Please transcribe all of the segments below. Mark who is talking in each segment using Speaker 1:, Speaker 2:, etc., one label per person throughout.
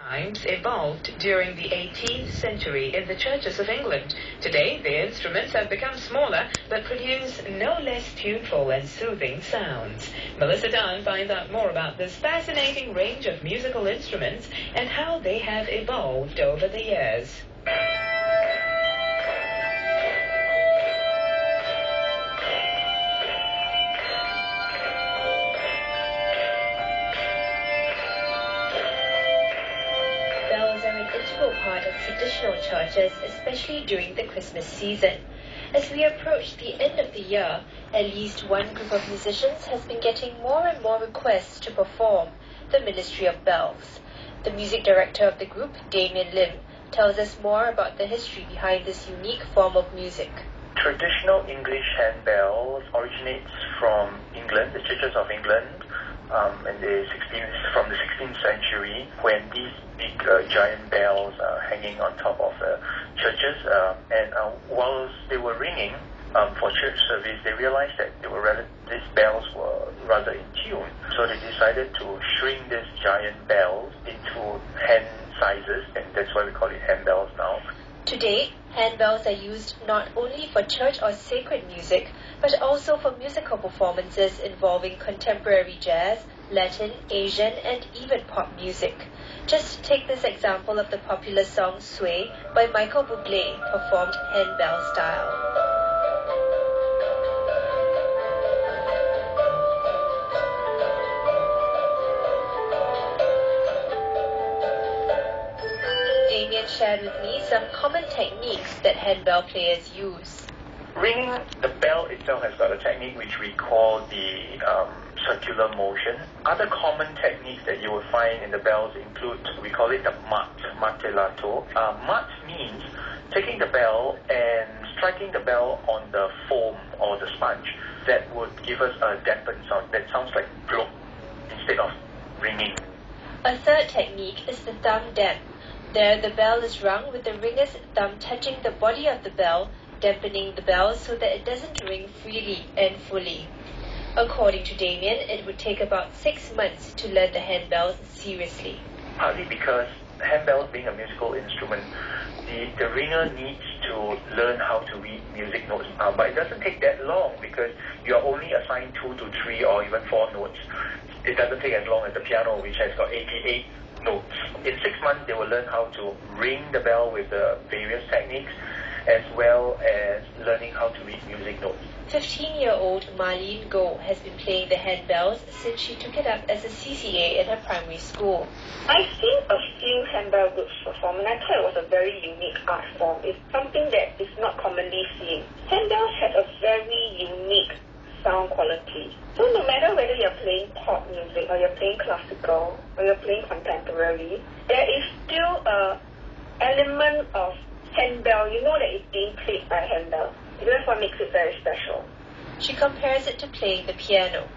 Speaker 1: Times evolved during the 18th century in the churches of England. Today, the instruments have become smaller but produce no less tuneful and soothing sounds. Melissa Dunn finds out more about this fascinating range of musical instruments and how they have evolved over the years.
Speaker 2: Bells are an integral part of traditional churches, especially during the Christmas season. As we approach the end of the year, at least one group of musicians has been getting more and more requests to perform the Ministry of Bells. The music director of the group, Damien Lim, tells us more about the history behind this unique form of music.
Speaker 3: Traditional English handbells originates from England, the churches of England, from the 16th century, when these big giant bells are hanging on top of the churches. Whilst they were ringing for church service, they realized that these bells were rather in tune. So they decided to shrink these giant bells into hand sizes, and that's why we call it handbells now.
Speaker 2: Today, handbells are used not only for church or sacred music, but also for musical performances involving contemporary jazz, Latin, Asian, and even pop music. Just take this example of the popular song Sway by Michael Bublé, performed handbell style. Damien shared with me some common techniques that handbell players use.
Speaker 3: Ringing the bell itself has got a technique which we call the circular motion. Other common techniques that you will find in the bells include, we call it the martellato. Mat means taking the bell and striking the bell on the foam or the sponge. That would give us a dampened sound. That sounds like plop instead of ringing.
Speaker 2: A third technique is the thumb damp. There, the bell is rung with the ringer's thumb touching the body of the bell, dampening the bell so that it doesn't ring freely and fully. According to Damien, it would take about 6 months to learn the handbells seriously.
Speaker 3: Partly because handbells being a musical instrument, the ringer needs to learn how to read music notes. But it doesn't take that long because you are only assigned 2 to 3 or even 4 notes. It doesn't take as long as the piano, which has got 88 notes. In 6 months, they will learn how to ring the bell with the various techniques, as well as learning how to read music notes.
Speaker 2: 15-year-old Marlene Goh has been playing the handbells since she took it up as a CCA in her primary school.
Speaker 4: I've seen a few handbell groups perform, and I thought it was a very unique art form. It's something that is not commonly seen. Handbells have a very unique sound quality. So no matter whether you're playing pop music or you're playing classical or you're playing contemporary, there is still a element of handbell. You know that it's being played by handbell. That's what makes it very special.
Speaker 2: She compares it to playing the piano.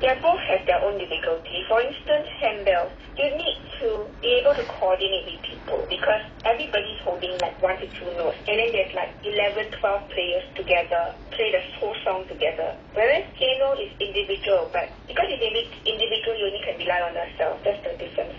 Speaker 4: They both have their own difficulty. For instance, handbells, you need to be able to coordinate with people because everybody's holding like 1 to 2 notes, and then there's like 11, 12 players together, play the whole song together. Whereas piano is individual, but because it's individual, you only can rely on yourself. That's the difference.